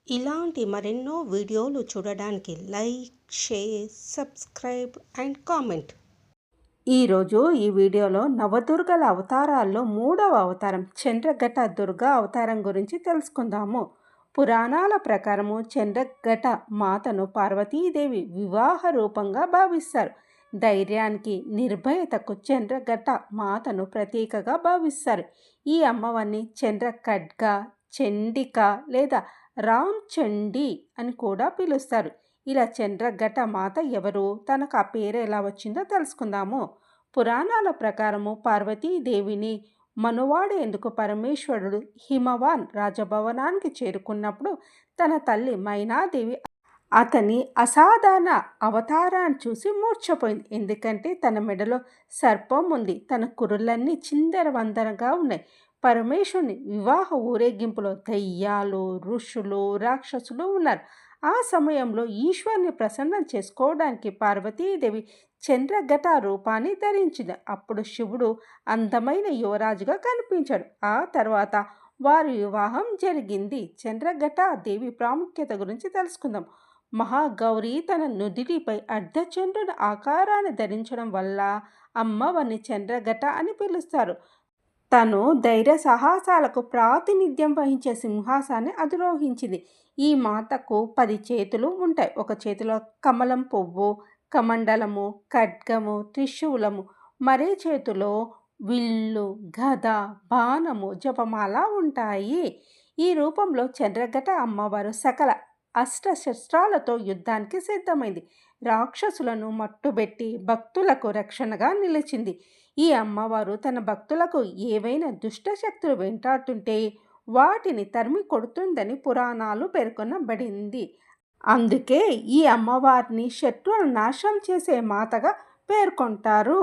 ఇలాంటి మరెన్నో వీడియోలు చూడడానికి like, share, subscribe and comment. ఈరోజు ఈ వీడియోలో నవదుర్గల అవతారాల్లో 3వ అవతారం చంద్రఘట దుర్గా అవతారం గురించి తెలుసుకుందాము. పురాణాల ప్రకారము చంద్రఘట మాతను పార్వతీదేవి వివాహ రూపంగా భావిస్తారు. ధైర్యానికి, నిర్భయతకు చంద్రఘట మాతను ప్రతీకగా భావిస్తారు. ఈ అమ్మవారిని చంద్రఖడ్గ, చండిక లేదా రామ్చండి అని కూడా పిలుస్తారు. ఇలా చంద్రఘట మాత ఎవరు, తనకు ఆ పేరు ఎలా వచ్చిందో తెలుసుకుందాము. పురాణాల ప్రకారము పార్వతీదేవిని మనువాడేందుకు పరమేశ్వరుడు హిమవాన్ రాజభవనానికి చేరుకున్నప్పుడు తన తల్లి మైనాదేవి అతని అసాధారణ అవతారాన్ని చూసి మూర్ఛపోయింది. ఎందుకంటే తన మెడలో సర్పం ఉంది, తన కురులన్నీ చిందరవందరగా ఉన్నాయి. పరమేశ్వరుని వివాహ ఊరేగింపులో దయ్యాలు, ఋషులు, రాక్షసులు ఉన్నారు. ఆ సమయంలో ఈశ్వరుని ప్రసన్నం చేసుకోవడానికి పార్వతీదేవి చంద్రఘట రూపాన్ని ధరించింది. అప్పుడు శివుడు అందమైన యువరాజుగా కనిపించాడు. ఆ తర్వాత వారి వివాహం జరిగింది. చంద్రఘట దేవి ప్రాముఖ్యత గురించి తెలుసుకుందాం. మహాగౌరి తన నుదిటిపై అర్ధచంద్రుని ఆకారాన్ని ధరించడం వల్ల అమ్మవారిని చంద్రఘట అని పిలుస్తారు. తను ధైర్య సాహసాలకు ప్రాతినిధ్యం వహించే సింహాసాన్ని అధిరోహించింది. ఈ మాతకు 10 చేతులు ఉంటాయి. ఒక చేతిలో కమలం పువ్వు, కమండలము, ఖడ్గము, త్రిశూలము, మరే చేతిలో విల్లు, గద, బాణము, జపమాల ఉంటాయి. ఈ రూపంలో చంద్రఘట అమ్మవారు సకల అస్త్రశస్త్రాలతో యుద్ధానికి సిద్ధమైంది. రాక్షసులను మట్టుబెట్టి భక్తులకు రక్షణగా నిలిచింది. ఈ అమ్మవారు తన భక్తులకు ఏవైనా దుష్టశక్తులు వెంటాడుతుంటే వాటిని తరిమి కొడుతుందని పురాణాలు పేర్కొనబడింది. అందుకే ఈ అమ్మవారిని శత్రువులను నాశనం చేసే మాతగా పేర్కొంటారు.